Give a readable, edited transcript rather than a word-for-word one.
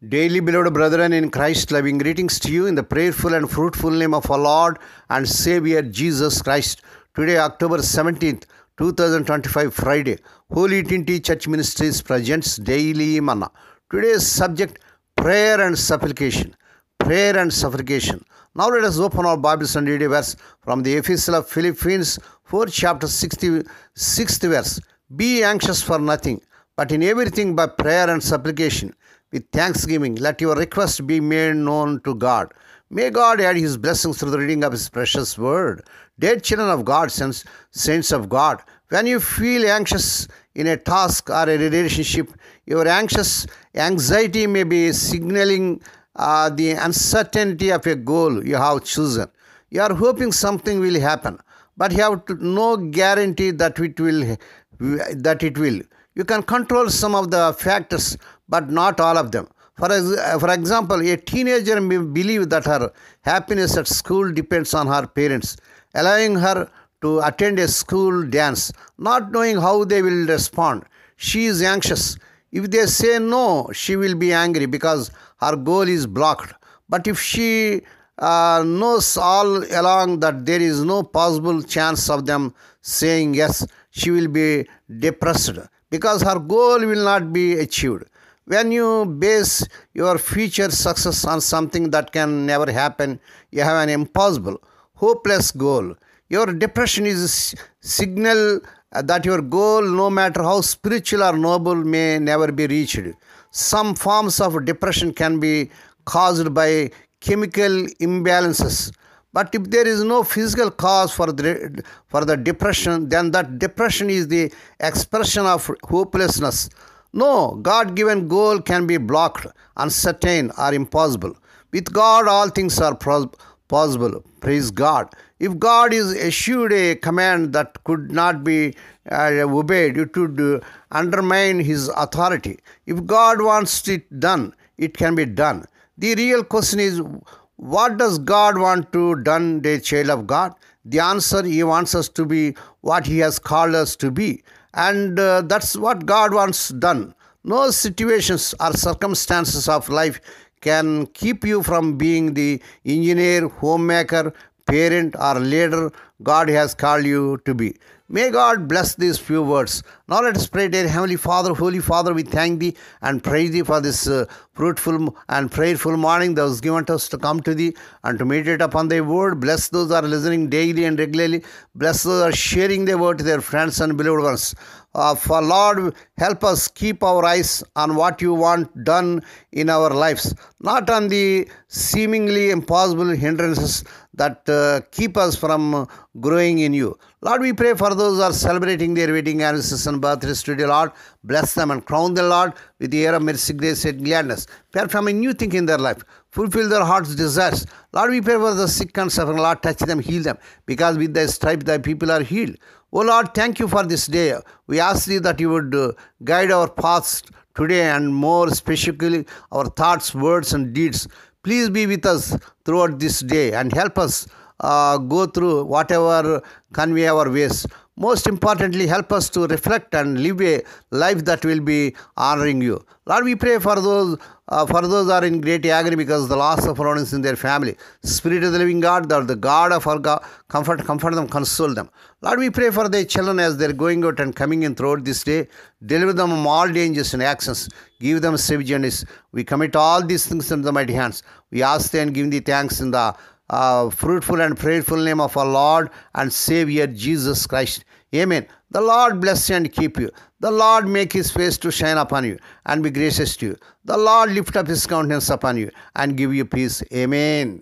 Daily, beloved brethren in Christ, loving greetings to you in the prayerful and fruitful name of our Lord and Savior Jesus Christ. Today, October 17th, 2025, Friday, Holy Trinity Church Ministries presents Daily Manna. Today's subject, prayer and supplication. Prayer and supplication. Now let us open our Bibles and read a verse from the Epistle of Philippians 4 chapter 66th verse. Be anxious for nothing, but in everything by prayer and supplication, with thanksgiving, let your request be made known to God. May God add His blessings through the reading of His precious word. Dear children of God, saints of God, when you feel anxious in a task or a relationship, your anxiety may be signaling the uncertainty of a goal you have chosen. You are hoping something will happen, but you have no guarantee that it will. You can control some of the factors, but not all of them. For example, a teenager may believe that her happiness at school depends on her parents, allowing her to attend a school dance, not knowing how they will respond. She is anxious. If they say no, she will be angry because her goal is blocked. But if she knows all along that there is no possible chance of them saying yes, she will be depressed because her goal will not be achieved. When you base your future success on something that can never happen, you have an impossible, hopeless goal. Your depression is a signal that your goal, no matter how spiritual or noble, may never be reached. Some forms of depression can be caused by chemical imbalances. But if there is no physical cause for the depression, then that depression is the expression of hopelessness. No God-given goal can be blocked, uncertain, or impossible. With God, all things are possible. Praise God. If God is issued a command that could not be obeyed, it would undermine His authority. If God wants it done, it can be done. The real question is, what does God want to done, dear child of God? The answer, He wants us to be what He has called us to be. And that's what God wants done. No situations or circumstances of life can keep you from being the engineer, homemaker, parent, or leader God has called you to be. May God bless these few words. Now let us pray. Dear Heavenly Father, Holy Father, we thank Thee and praise Thee for this fruitful and prayerful morning that was given to us to come to Thee and to meditate upon Thy word. Bless those who are listening daily and regularly. Bless those who are sharing Thy word to their friends and beloved ones. For Lord, help us keep our eyes on what You want done in our lives, not on the seemingly impossible hindrances that keep us from growing in You. Lord, we pray for those who are celebrating their wedding anniversaries and birthdays today, Lord. Bless them and crown them, Lord, with the air of mercy, grace, and gladness. Perform a new thing in their life. Fulfill their heart's desires. Lord, we pray for the sick and suffering. Lord, touch them, heal them, because with Thy stripes Thy people are healed. Oh Lord, thank You for this day. We ask Thee that You would guide our paths today, and more specifically our thoughts, words, and deeds. Please be with us throughout this day and help us go through whatever convey our ways. Most importantly, help us to reflect and live a life that will be honoring You. Lord, we pray for those who are in great agony because of the loss of loved ones in their family. Spirit of the living God, the God of our God, comfort them, console them. Lord, we pray for Thy children as they are going out and coming in throughout this day. Deliver them from all dangers and actions. Give them safe journeys. We commit all these things into the mighty hands. We ask Thee and give Thee thanks in the fruitful and prayerful name of our Lord and Savior Jesus Christ. Amen. The Lord bless you and keep you. The Lord make His face to shine upon you and be gracious to you. The Lord lift up His countenance upon you and give you peace. Amen.